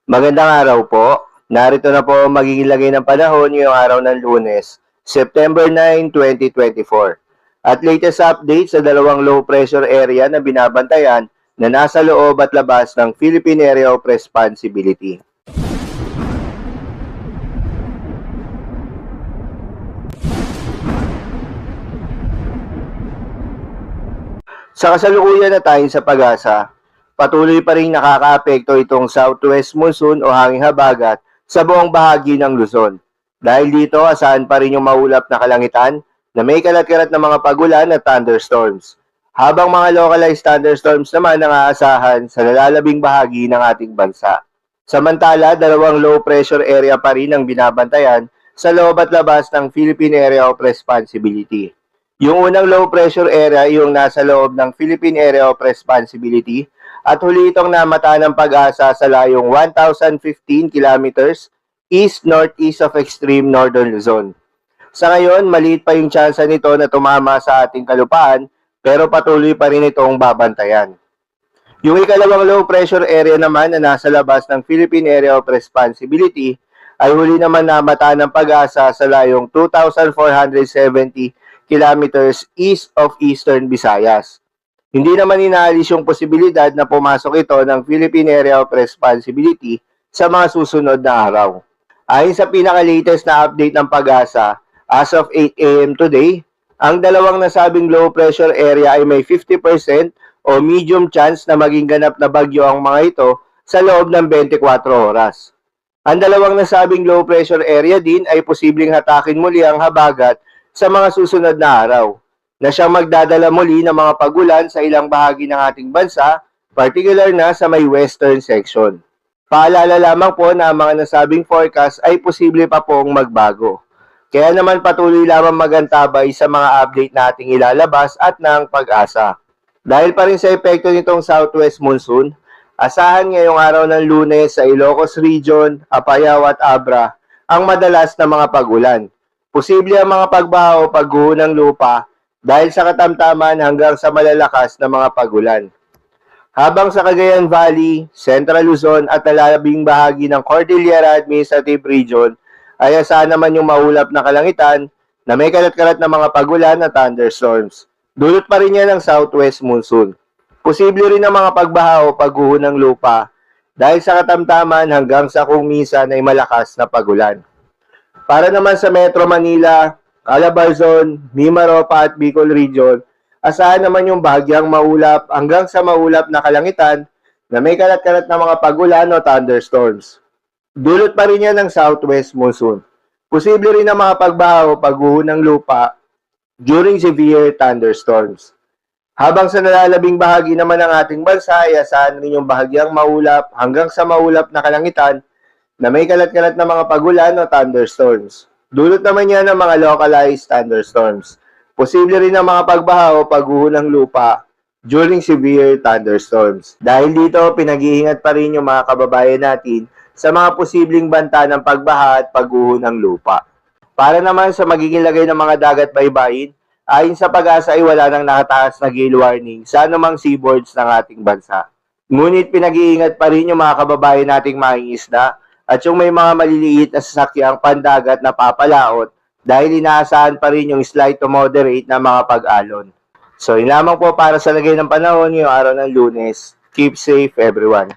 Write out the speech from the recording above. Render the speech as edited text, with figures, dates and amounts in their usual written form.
Magandang araw po. Narito na po ang magiging lagay ng panahon ngayong araw ng Lunes, September 9, 2024. At latest update sa dalawang low pressure area na binabantayan na nasa loob at labas ng Philippine Area of Responsibility. Sa kasalukuyan na tayo sa pag-asa, patuloy pa rin nakakaapekto itong southwest monsoon o hanging habagat sa buong bahagi ng Luzon. Dahil dito, asahan pa rin yung maulap na kalangitan na may kalat-kalat na mga pagulan at thunderstorms. Habang mga localized thunderstorms naman ang aasahan sa nalalabing bahagi ng ating bansa. Samantala, dalawang low pressure area pa rin ang binabantayan sa loob at labas ng Philippine Area of Responsibility. Yung unang low pressure area yung nasa loob ng Philippine Area of Responsibility at huli itong namata ng pag-asa sa layong 1,015 kilometers east-northeast of extreme northern Luzon. Sa ngayon, maliit pa yung tsansa nito na tumama sa ating kalupaan pero patuloy pa rin itong babantayan. Yung ikalawang low pressure area naman na nasa labas ng Philippine Area of Responsibility ay huli naman namata ng pag-asa sa layong 2,470 kilometers east of Eastern Visayas. Hindi naman inaalis yung posibilidad na pumasok ito ng Philippine Area of Responsibility sa mga susunod na araw. Ayon sa pinaka-latest na update ng pag-asa, as of 8 a.m. today, ang dalawang nasabing low pressure area ay may 50% o medium chance na maging ganap na bagyo ang mga ito sa loob ng 24 oras. Ang dalawang nasabing low pressure area din ay posibleng hatakin muli ang habagat sa mga susunod na araw, na siyang magdadala muli ng mga pagulan sa ilang bahagi ng ating bansa, particular na sa may western section. Paalala lamang po na ang mga nasabing forecast ay posible pa pong magbago. Kaya naman patuloy lamang magantabay sa mga update nating ilalabas at ng pag-asa. Dahil pa rin sa epekto nitong southwest monsoon, asahan ngayong araw ng Lunes sa Ilocos Region, Apayao at Abra ang madalas na mga pagulan. Posible ang mga pagbaha o pagguho ng lupa dahil sa katamtaman hanggang sa malalakas na mga pagulan. Habang sa Cagayan Valley, Central Luzon at nalalabing bahagi ng Cordillera Administrative Region ay asahan naman yung maulap na kalangitan na may kalat-kalat na mga pagulan at thunderstorms. Dulot pa rin yan ng southwest monsoon. Posible rin ang mga pagbaha o pagguho ng lupa dahil sa katamtaman hanggang sa kung minsan ay malakas na pagulan. Para naman sa Metro Manila, Calabarzon, Mimaropa at Bicol Region, asahan naman yung bahagyang maulap hanggang sa maulap na kalangitan na may kalat-kalat na mga pagulan o thunderstorms. Dulot pa rin yan ng southwest monsoon. Posible rin ang mga pagbaha o pagguho ng lupa during severe thunderstorms. Habang sa nalalabing bahagi naman ng ating bansa ay asahan rin yung bahagyang maulap hanggang sa maulap na kalangitan na may kalat-kalat na mga pagulan o thunderstorms. Dulot naman yan ng mga localized thunderstorms. Posible rin ang mga pagbaha o pagguho ng lupa during severe thunderstorms. Dahil dito, pinag-iingat pa rin yung mga kababayan natin sa mga posibleng banta ng pagbaha at pagguho ng lupa. Para naman sa magiging lagay ng mga dagat baybayin, ayon sa pag-asa ay wala nang nakataas na gale warning sa anumang seaboards ng ating bansa. Ngunit pinag-iingat pa rin yung mga kababayan nating mangingisda at yung may mga maliliit na sasakyang pandagat na papalaot dahil inaasahan pa rin yung slight to moderate na mga pag-alon. So, yun lamang po para sa lagay ng panahon ngayong araw ng Lunes. Keep safe everyone.